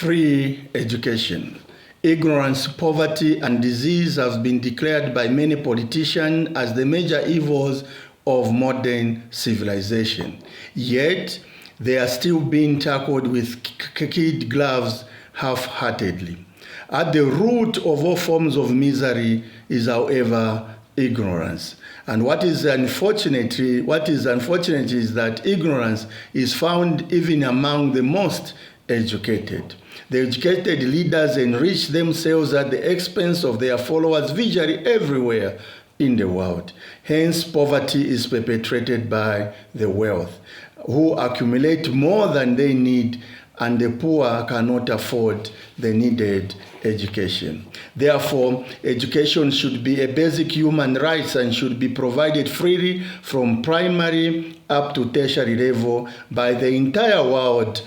Free education. Ignorance, poverty, and disease have been declared by many politicians as the major evils of modern civilization. Yet, they are still being tackled with kid gloves half-heartedly. At the root of all forms of misery is, however, ignorance. And what is unfortunate is that ignorance is found even among the most educated. The educated leaders enrich themselves at the expense of their followers virtually everywhere in the world. Hence, poverty is perpetrated by the wealth, who accumulate more than they need, and the poor cannot afford the needed education. Therefore, education should be a basic human right and should be provided freely from primary up to tertiary level by the entire world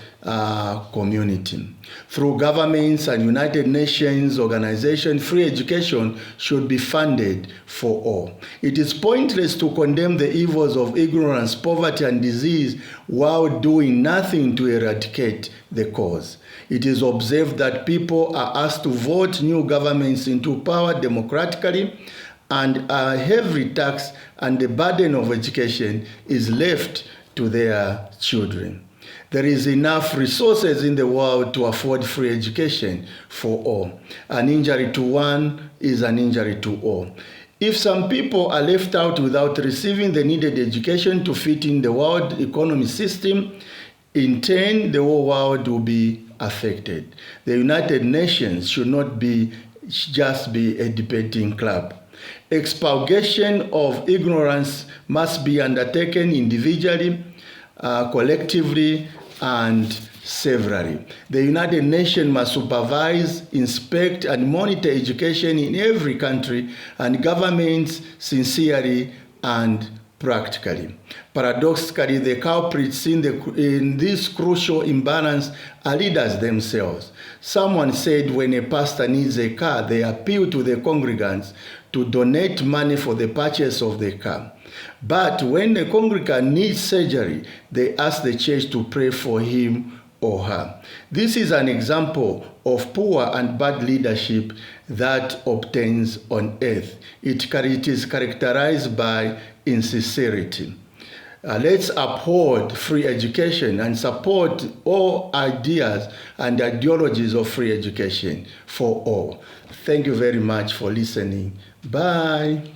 community. Through governments and United Nations organizations, free education should be funded for all. It is pointless to condemn the evils of ignorance, poverty, and disease while doing nothing to eradicate the cause. It is observed that people are asked to vote new governments into power democratically, and a heavy tax and the burden of education is left to their children. There is enough resources in the world to afford free education for all. An injury to one is an injury to all. If some people are left out without receiving the needed education to fit in the world economy system, in turn, the whole world will be affected. The United Nations should not just be a debating club. Expurgation of ignorance must be undertaken individually, collectively, and severally. The United Nations must supervise, inspect, and monitor education in every country, and governments sincerely and practically. Paradoxically, the culprits in this crucial imbalance are leaders themselves. Someone said when a pastor needs a car, they appeal to the congregants to donate money for the purchase of the car. But when the congregant needs surgery, they ask the church to pray for him or her. This is an example of poor and bad leadership that obtains on earth. It is characterized by insincerity. Let's uphold free education and support all ideas and ideologies of free education for all. Thank you very much for listening. Bye.